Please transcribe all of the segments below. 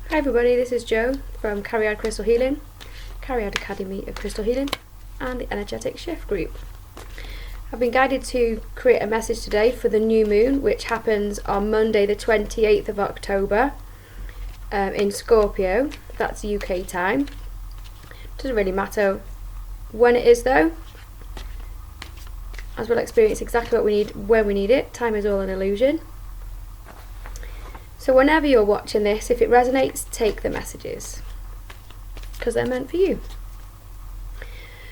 Hi everybody, this is Jo from Carry Out Crystal Healing, Carry Out Academy of Crystal Healing and the Energetic Shift Group. I've been guided to create a message today for the new moon, which happens on Monday the 28th of October in Scorpio. That's UK time. Doesn't really matter when it is though, as we'll experience exactly what we need when we need it. Time is all an illusion. So whenever you're watching this, if it resonates, take the messages, because they're meant for you.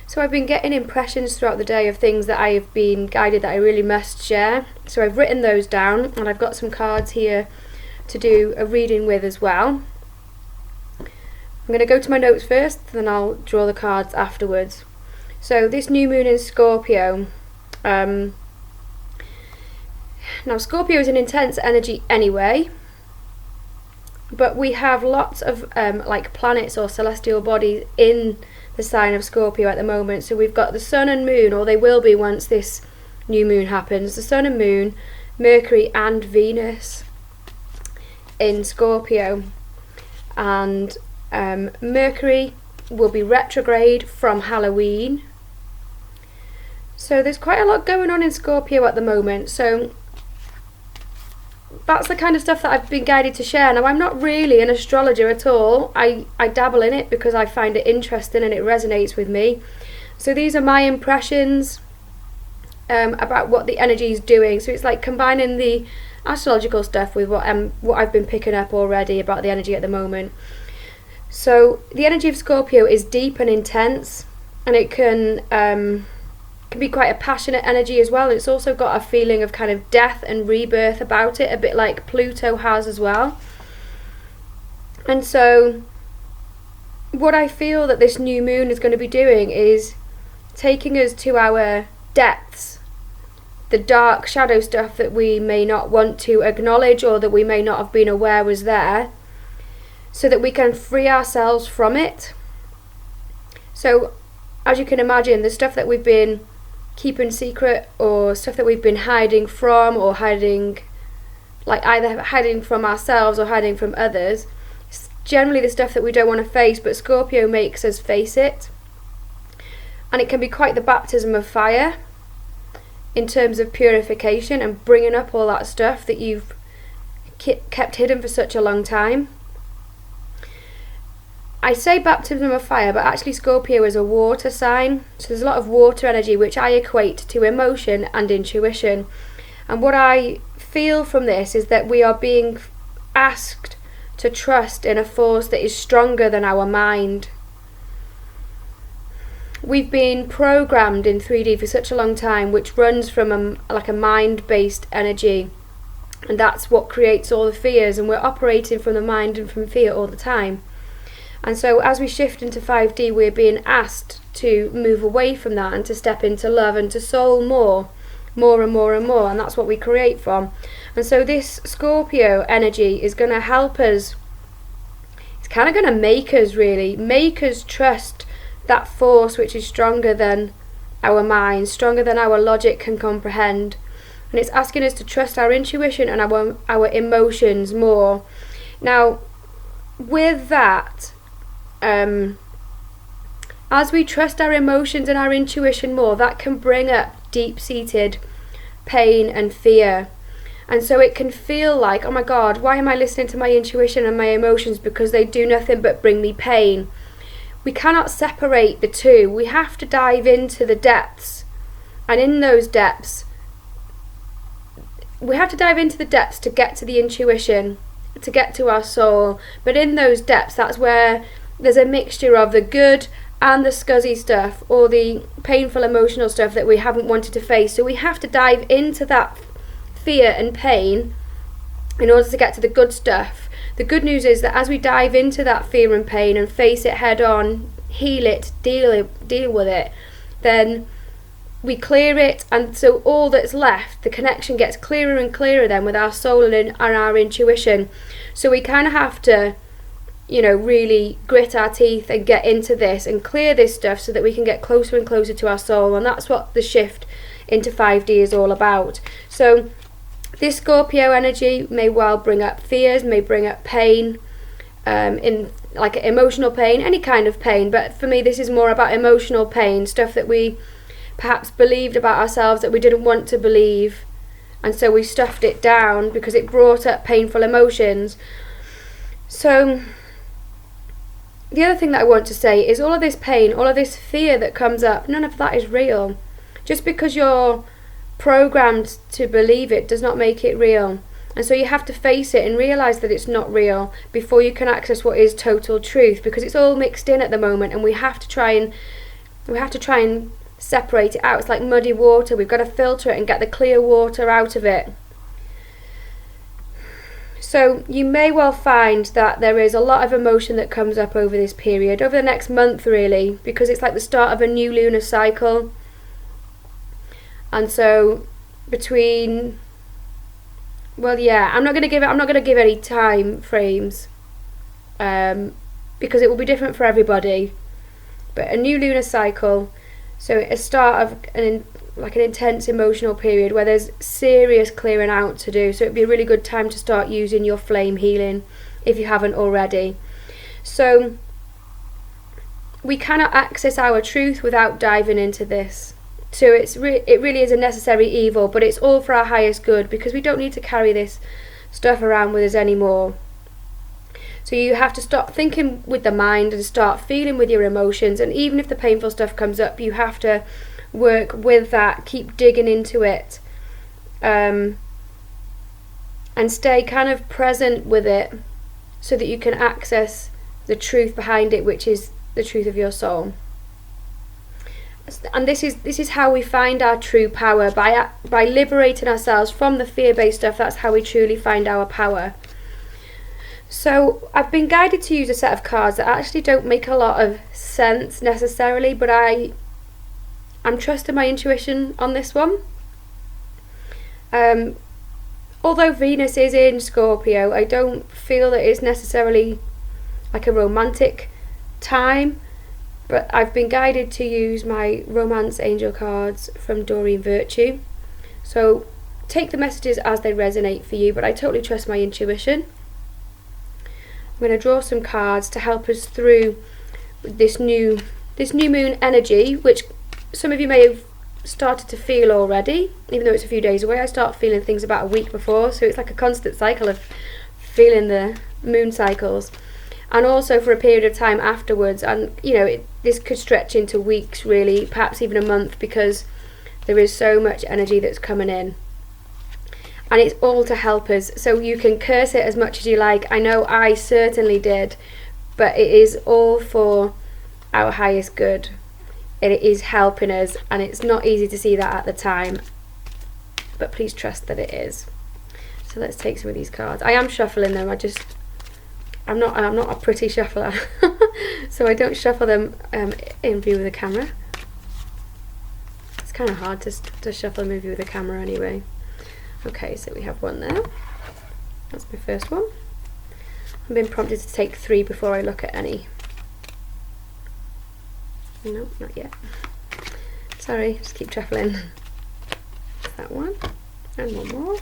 So I've been getting impressions throughout the day of things that I have been guided that I really must share. So I've written those down, and I've got some cards here to do a reading with as well. I'm going to go to my notes first, then I'll draw the cards afterwards. So this new moon in Scorpio. Now Scorpio is an intense energy anyway. But we have lots of like planets or celestial bodies in the sign of Scorpio at the moment. So we've got the sun and moon, or they will be once this new moon happens. The sun and moon, Mercury and Venus in Scorpio. And Mercury will be retrograde from Halloween. So there's quite a lot going on in Scorpio at the moment. So that's the kind of stuff that I've been guided to share. Now, I'm not really an astrologer at all. I dabble in it because I find it interesting and it resonates with me. So these are my impressions about what the energy is doing. So it's like combining the astrological stuff with what I've been picking up already about the energy at the moment. So the energy of Scorpio is deep and intense, and it can be quite a passionate energy as well. It's also got a feeling of kind of death and rebirth about it, a bit like Pluto has as well. And so what I feel that this new moon is going to be doing is taking us to our depths, the dark shadow stuff that we may not want to acknowledge or that we may not have been aware was there, so that we can free ourselves from it. So as you can imagine, the stuff that we've been keeping secret, or stuff that we've been hiding from, or hiding, like either hiding from ourselves or hiding from others, it's generally the stuff that we don't want to face, but Scorpio makes us face it. And it can be quite the baptism of fire in terms of purification and bringing up all that stuff that you've kept hidden for such a long time. I say baptism of fire, but actually Scorpio is a water sign. So there's a lot of water energy, which I equate to emotion and intuition. And what I feel from this is that we are being asked to trust in a force that is stronger than our mind. We've been programmed in 3D for such a long time, which runs from a mind-based energy. And that's what creates all the fears. And we're operating from the mind and from fear all the time. And so as we shift into 5D, we're being asked to move away from that and to step into love and to soul more and more and more. And that's what we create from. And so this Scorpio energy is going to help us. It's kind of going to make us trust that force which is stronger than our mind, stronger than our logic can comprehend. And it's asking us to trust our intuition and our emotions more. Now, with that, as we trust our emotions and our intuition more, that can bring up deep-seated pain and fear. And so it can feel like, oh my God, why am I listening to my intuition and my emotions, because they do nothing but bring me pain. We cannot separate the two. We have to dive into the depths. And in those depths, we have to dive into the depths to get to the intuition, to get to our soul. But in those depths, that's where there's a mixture of the good and the scuzzy stuff, or the painful emotional stuff that we haven't wanted to face. So we have to dive into that fear and pain in order to get to the good stuff. The good news is that as we dive into that fear and pain and face it head on, heal it, deal with it, then we clear it. And so all that's left, the connection gets clearer and clearer then with our soul and our intuition. So we kind of have to, really grit our teeth and get into this and clear this stuff so that we can get closer and closer to our soul. And that's what the shift into 5D is all about. So this Scorpio energy may well bring up fears, may bring up pain, in like emotional pain, any kind of pain, but for me this is more about emotional pain, stuff that we perhaps believed about ourselves that we didn't want to believe, and so we stuffed it down because it brought up painful emotions. So the other thing that I want to say is all of this pain, all of this fear that comes up, none of that is real. Just because you're programmed to believe it does not make it real. And so you have to face it and realise that it's not real before you can access what is total truth, because it's all mixed in at the moment, and we have to try and separate it out. It's like muddy water. We've got to filter it and get the clear water out of it. So you may well find that there is a lot of emotion that comes up over this period, over the next month really, because it's like the start of a new lunar cycle. And so between, well, yeah, I'm not going to give any time frames, because it will be different for everybody. But a new lunar cycle, so a start of an intense emotional period where there's serious clearing out to do. So it'd be a really good time to start using your flame healing if you haven't already. So we cannot access our truth without diving into this. So it really is a necessary evil, but it's all for our highest good, because we don't need to carry this stuff around with us anymore. So you have to stop thinking with the mind and start feeling with your emotions, and even if the painful stuff comes up, you have to work with that, keep digging into it, and stay kind of present with it so that you can access the truth behind it, which is the truth of your soul. And this is how we find our true power, by liberating ourselves from the fear-based stuff. That's how we truly find our power. So I've been guided to use a set of cards that actually don't make a lot of sense necessarily, but I'm trusting my intuition on this one. Although Venus is in Scorpio, I don't feel that it's necessarily like a romantic time, but I've been guided to use my romance angel cards from Doreen Virtue. So take the messages as they resonate for you, but I totally trust my intuition. I'm going to draw some cards to help us through this new moon energy, which some of you may have started to feel already, even though it's a few days away. I start feeling things about a week before, so it's like a constant cycle of feeling the moon cycles, and also for a period of time afterwards. And this could stretch into weeks really, perhaps even a month, because there is so much energy that's coming in, and it's all to help us. So you can curse it as much as you like. I know I certainly did, but it is all for our highest good. It is helping us, and it's not easy to see that at the time, but please trust that it is. So let's take some of these cards. I am shuffling them. I'm not a pretty shuffler, so I don't shuffle them in view of the camera. It's kind of hard to shuffle them in view of the camera anyway. Okay, so we have one there. That's my first one. I've been prompted to take 3 before I look at any. No, not yet. Sorry, just keep shuffling. That one, and one more.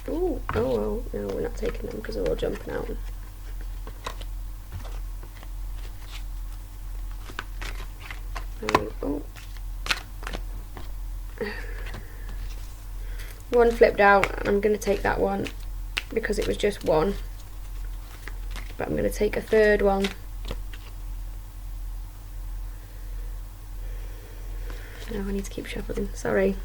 Ooh, oh, no, we're not taking them because they're all jumping out. Oh. One flipped out, and I'm going to take that one because it was just one. But I'm going to take a third one. No, I need to keep shuffling, sorry.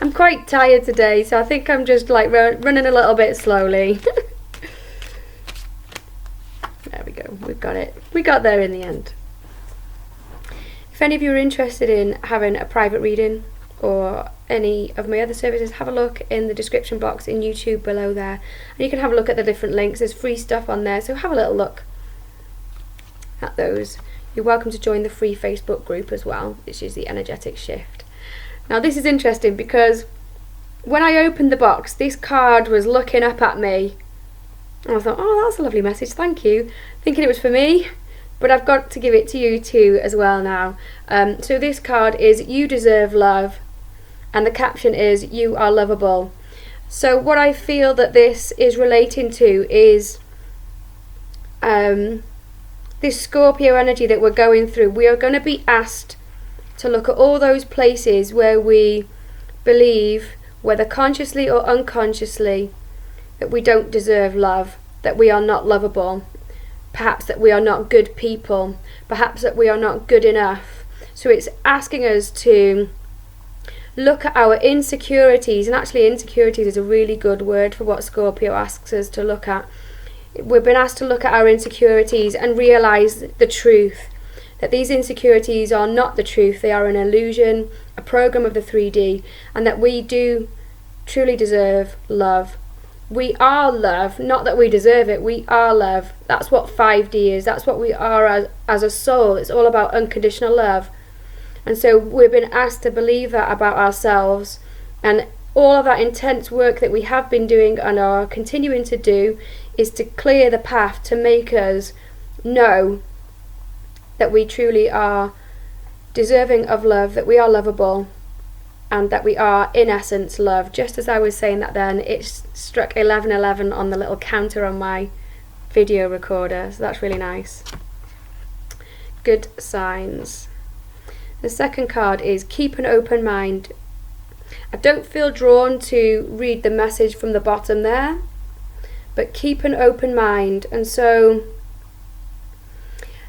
I'm quite tired today, so I think I'm just like running a little bit slowly. There we go, we've got it. We got there in the end. If any of you are interested in having a private reading or any of my other services, have a look in the description box in YouTube below there. And you can have a look at the different links. There's free stuff on there, so have a little look at those. You're welcome to join the free Facebook group as well, which is the Energetic Shift. Now this is interesting because when I opened the box, this card was looking up at me. And I thought, oh, that's a lovely message, thank you. Thinking it was for me, but I've got to give it to you too as well now. So this card is You Deserve Love, and the caption is You Are Lovable. So what I feel that this is relating to is this Scorpio energy that we're going through. We are going to be asked to look at all those places where we believe, whether consciously or unconsciously, that we don't deserve love, that we are not lovable, perhaps that we are not good people, perhaps that we are not good enough. So it's asking us to look at our insecurities, and actually insecurities is a really good word for what Scorpio asks us to look at. We've been asked to look at our insecurities and realise the truth, that these insecurities are not the truth, they are an illusion, a program of the 3D, and that we do truly deserve love. We are love, not that we deserve it, we are love. That's what 5D is, that's what we are as a soul. It's all about unconditional love. And so we've been asked to believe that about ourselves, and all of that intense work that we have been doing and are continuing to do is to clear the path to make us know that we truly are deserving of love, that we are lovable, and that we are in essence love. Just as I was saying that then, it struck 11:11 on the little counter on my video recorder, so that's really nice. Good signs. The second card is keep an open mind. I don't feel drawn to read the message from the bottom there, but keep an open mind. And so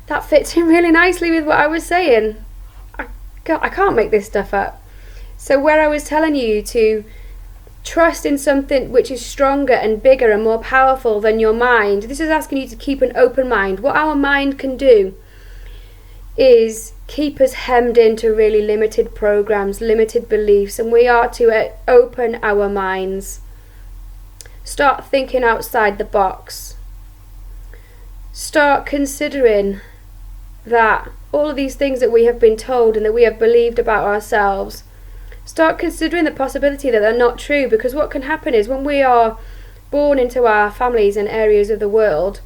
that fits in really nicely with what I was saying. I can't make this stuff up. So where I was telling you to trust in something which is stronger and bigger and more powerful than your mind, this is asking you to keep an open mind. What our mind can do is keep us hemmed into really limited programs, limited beliefs, and we are to open our minds. Start thinking outside the box. Start considering that all of these things that we have been told and that we have believed about ourselves, start considering the possibility that they're not true, because what can happen is when we are born into our families and areas of the world,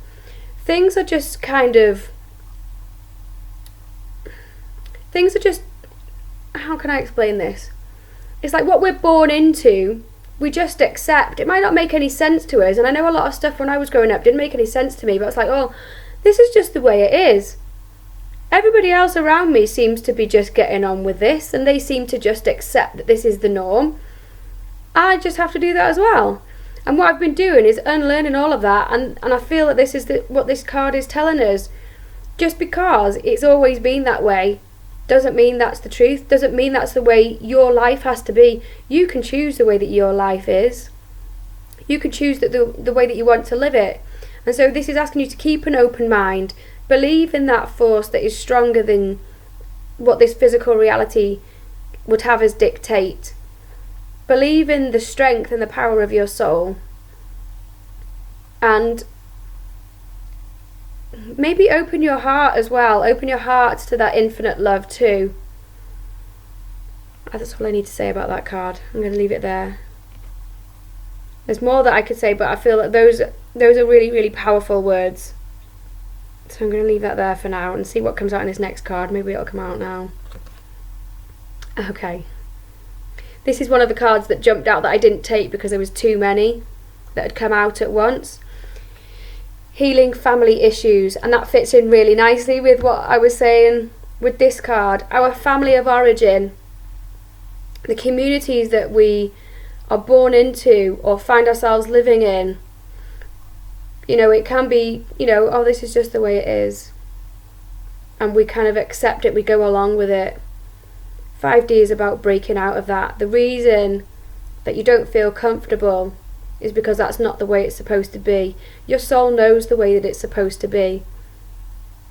things are just how can I explain this? It's like what we're born into, we just accept. It might not make any sense to us, and I know a lot of stuff when I was growing up didn't make any sense to me, but it's like, oh, this is just the way it is. Everybody else around me seems to be just getting on with this, and they seem to just accept that this is the norm. I just have to do that as well. And what I've been doing is unlearning all of that, and I feel that this is what this card is telling us. Just because it's always been that way doesn't mean that's the truth, doesn't mean that's the way your life has to be. You can choose the way that your life is. You can choose the way that you want to live it. And so this is asking you to keep an open mind. Believe in that force that is stronger than what this physical reality would have us dictate. Believe in the strength and the power of your soul. And maybe open your heart as well. Open your heart to that infinite love too. That's all I need to say about that card. I'm going to leave it there. There's more that I could say, but I feel that those are really, really powerful words. So I'm going to leave that there for now and see what comes out in this next card. Maybe it'll come out now. Okay. This is one of the cards that jumped out that I didn't take because there was too many that had come out at once. Healing family issues, and that fits in really nicely with what I was saying with this card. Our family of origin, the communities that we are born into or find ourselves living in, it can be, oh, this is just the way it is, and we kind of accept it, we go along with it. 5D is about breaking out of that. The reason that you don't feel comfortable is because that's not the way it's supposed to be. Your soul knows the way that it's supposed to be.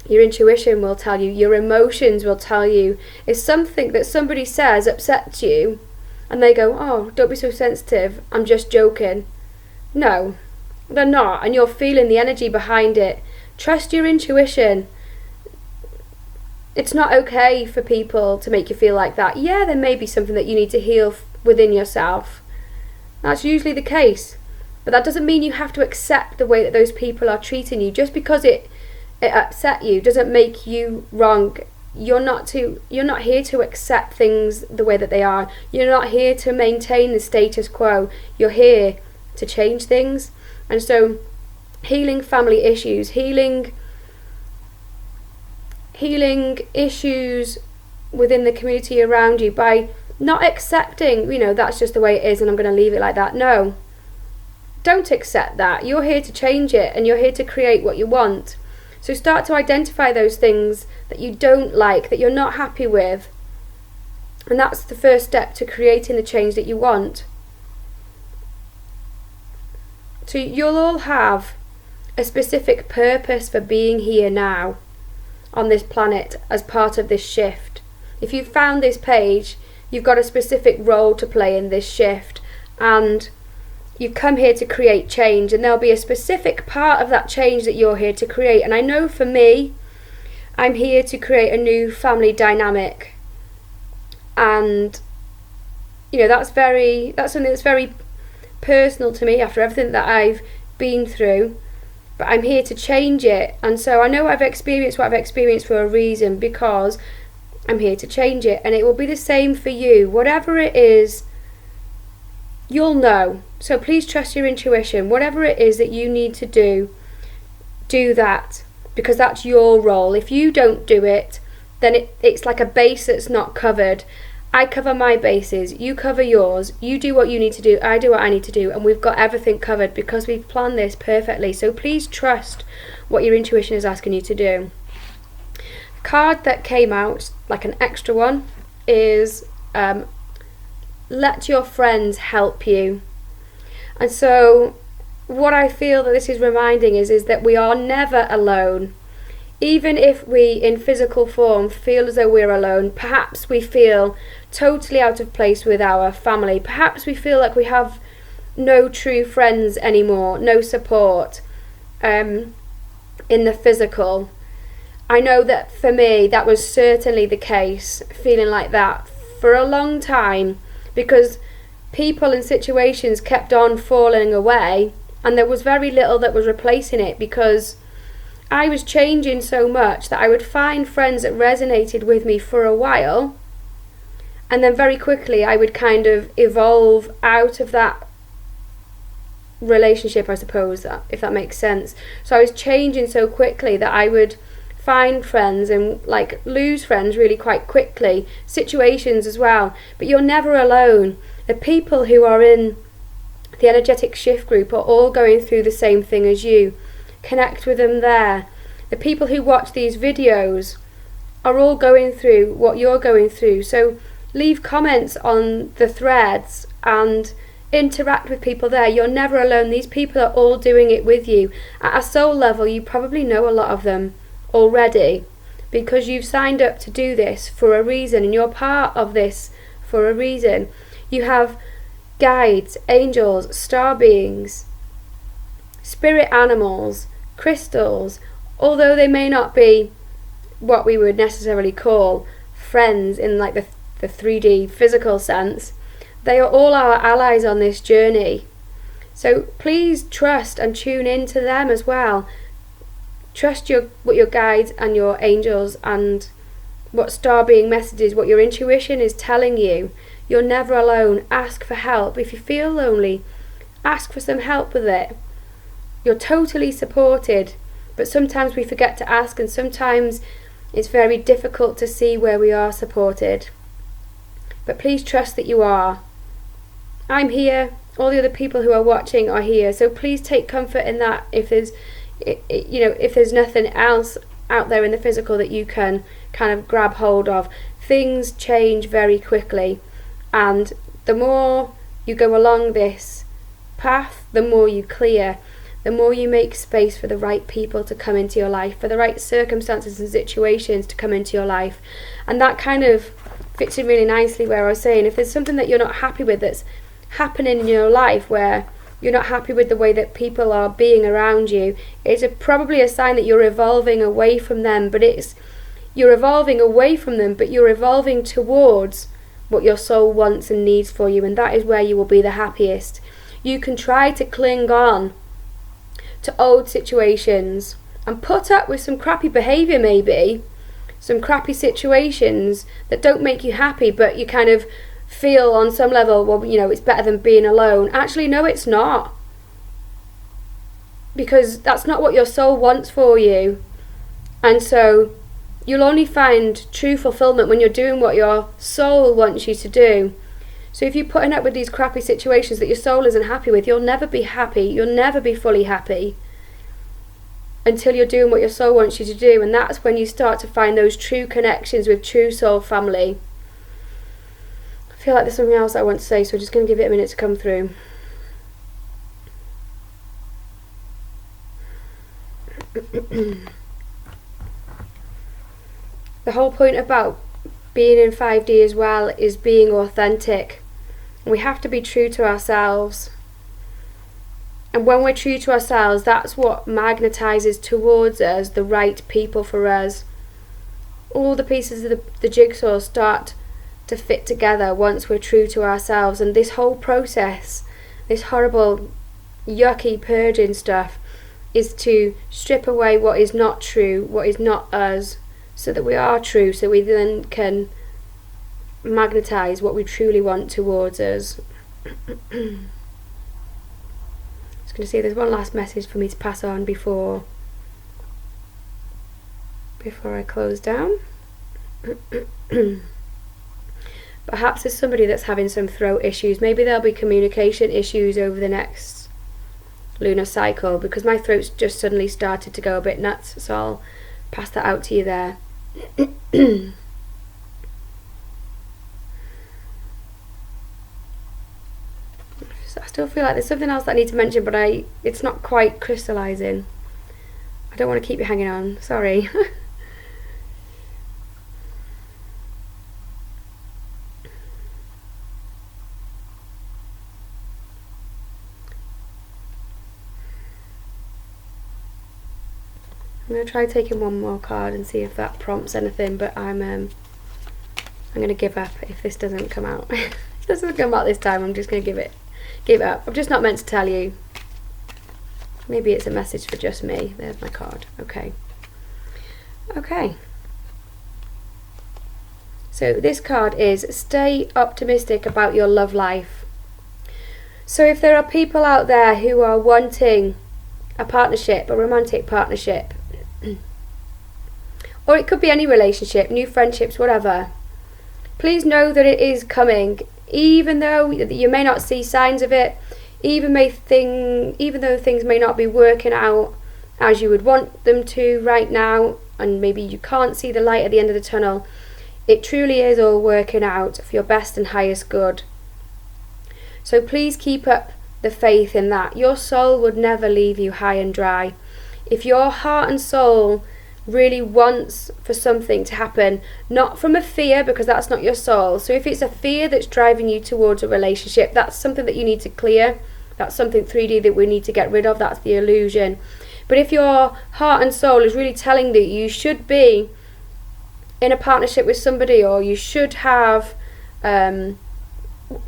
Your intuition will tell you, your emotions will tell you. If something that somebody says upsets you and they go, oh, don't be so sensitive, I'm just joking. No, they're not, and you're feeling the energy behind it. Trust your intuition. It's not okay for people to make you feel like that. Yeah, there may be something that you need to heal within yourself. That's usually the case. But that doesn't mean you have to accept the way that those people are treating you. Just because it upset you doesn't make you wrong. you're not here to accept things the way that they are. You're not here to maintain the status quo. You're here to change things. And so healing family issues, healing issues within the community around you by not accepting, that's just the way it is and I'm going to leave it like that. No, don't accept that. You're here to change it, and you're here to create what you want. So start to identify those things that you don't like, that you're not happy with. And that's the first step to creating the change that you want. So you'll all have a specific purpose for being here now on this planet as part of this shift. If you've found this page, you've got a specific role to play in this shift, and you've come here to create change, and there'll be a specific part of that change that you're here to create. And I know for me, I'm here to create a new family dynamic, and that's something that's very personal to me after everything that I've been through. But I'm here to change it, and so I know I've experienced what I've experienced for a reason, because I'm here to change it. And it will be the same for you. Whatever it is, you'll know. So please trust your intuition. Whatever it is that you need to do that, because that's your role. If you don't do it, then it's like a base that's not covered. I cover my bases, you cover yours, you do what you need to do, I do what I need to do, and we've got everything covered because we've planned this perfectly. So please trust what your intuition is asking you to do. The card that came out, like an extra one, is let your friends help you. And so what I feel that this is reminding is that we are never alone. Even if we, in physical form, feel as though we're alone, perhaps we feel totally out of place with our family, perhaps we feel like we have no true friends anymore, no support in the physical. I know that for me, that was certainly the case, feeling like that for a long time, because people and situations kept on falling away, and there was very little that was replacing it, because I was changing so much that I would find friends that resonated with me for a while, and then very quickly I would kind of evolve out of that relationship, I suppose, if that makes sense. So I was changing so quickly that I would find friends and lose friends really quite quickly, situations as well. But you're never alone. The people who are in the energetic shift group are all going through the same thing as you. Connect with them there. The people who watch these videos are all going through what you're going through. So leave comments on the threads and interact with people there. You're never alone. These people are all doing it with you. At a soul level, you probably know a lot of them already, because you've signed up to do this for a reason, and you're part of this for a reason. You have guides, angels, star beings, spirit animals, crystals, although they may not be what we would necessarily call friends in the 3D physical sense. They are all our allies on this journey. So please trust and tune into them as well. Trust what your guides and your angels and what star being messages, what your intuition is telling you. You're never alone. Ask for help. If you feel lonely, ask for some help with it. You're totally supported, but sometimes we forget to ask, and sometimes it's very difficult to see where we are supported. But please trust that you are. I'm here. All the other people who are watching are here. So please take comfort in that. If there's nothing else out there in the physical that you can kind of grab hold of, things change very quickly, and the more you go along this path, the more you clear, the more you make space for the right people to come into your life, for the right circumstances and situations to come into your life. And that kind of fits in really nicely where I was saying, if there's something that you're not happy with that's happening in your life, where you're not happy with the way that people are being around you, it's probably a sign that you're evolving away from them. But you're evolving away from them, but you're evolving towards what your soul wants and needs for you, and that is where you will be the happiest. You can try to cling on to old situations and put up with some crappy behaviour maybe some crappy situations that don't make you happy, but you kind of feel on some level, well, you know, it's better than being alone. Actually, no, it's not. Because that's not what your soul wants for you. And so you'll only find true fulfillment when you're doing what your soul wants you to do. So if you're putting up with these crappy situations that your soul isn't happy with, you'll never be happy. You'll never be fully happy until you're doing what your soul wants you to do. And that's when you start to find those true connections with true soul family. I feel like there's something else I want to say, so I'm just going to give it a minute to come through. The whole point about being in 5D as well is being authentic. We have to be true to ourselves. And when we're true to ourselves, that's what magnetizes towards us the right people for us. All the pieces of the jigsaw start to fit together once we're true to ourselves. And this whole process, this horrible, yucky purging stuff, is to strip away what is not true, what is not us, so that we are true, so we then can magnetize what we truly want towards us. Just going to see, there's one last message for me to pass on before I close down. Perhaps there's somebody that's having some throat issues. Maybe there'll be communication issues over the next lunar cycle, because my throat's just suddenly started to go a bit nuts, so I'll pass that out to you there. I still feel like there's something else that I need to mention, but it's not quite crystallizing. I don't want to keep you hanging on, sorry. I'm going to try taking one more card and see if that prompts anything, but I'm going to give up if this doesn't come out. If it doesn't come out this time, I'm just going to give it up. I'm just not meant to tell you. Maybe it's a message for just me. There's my card. Okay. So this card is stay optimistic about your love life. So if there are people out there who are wanting a partnership, a romantic partnership, or it could be any relationship, new friendships, whatever, please know that it is coming, even though you may not see signs of it, even though things may not be working out as you would want them to right now, and maybe you can't see the light at the end of the tunnel. It truly is all working out for your best and highest good. So please keep up the faith in that. Your soul would never leave you high and dry. If your heart and soul really wants for something to happen, not from a fear, because that's not your soul. So if it's a fear that's driving you towards a relationship, that's something that you need to clear. That's something 3D that we need to get rid of. That's the illusion. But if your heart and soul is really telling that you should be in a partnership with somebody, or you should have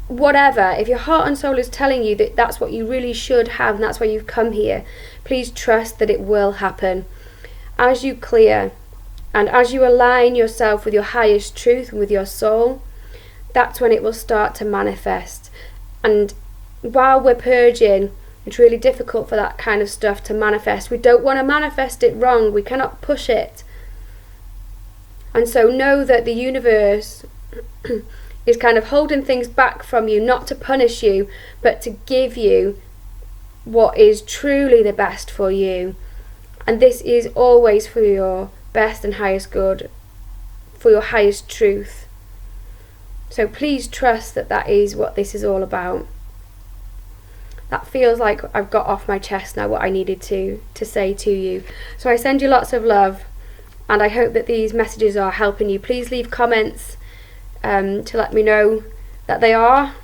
whatever, if your heart and soul is telling you that that's what you really should have, and that's why you've come here, please trust that it will happen. As you clear and as you align yourself with your highest truth and with your soul, that's when it will start to manifest. And while we're purging, it's really difficult for that kind of stuff to manifest. We don't want to manifest it wrong. We cannot push it. And so know that the universe is kind of holding things back from you, not to punish you, but to give you what is truly the best for you. And this is always for your best and highest good, for your highest truth. So please trust that that is what this is all about. That feels like I've got off my chest now what I needed to say to you. So I send you lots of love, and I hope that these messages are helping you. Please leave comments to let me know that they are.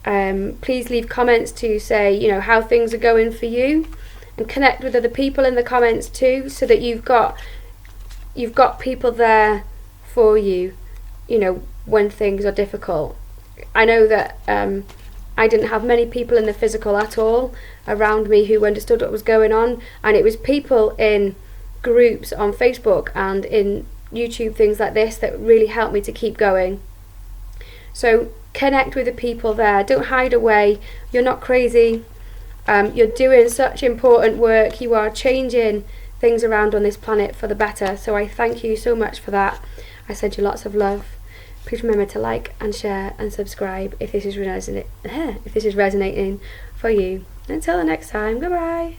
Please leave comments to say, how things are going for you, and connect with other people in the comments too, so that you've got people there for you, when things are difficult. I know that I didn't have many people in the physical at all around me who understood what was going on, and it was people in groups on Facebook and in YouTube things like this that really help me to keep going. So connect with the people there. Don't hide away. You're not crazy. You're doing such important work. You are changing things around on this planet for the better. So I thank you so much for that. I send you lots of love. Please remember to like and share and subscribe if this is resonating for you. Until the next time, goodbye.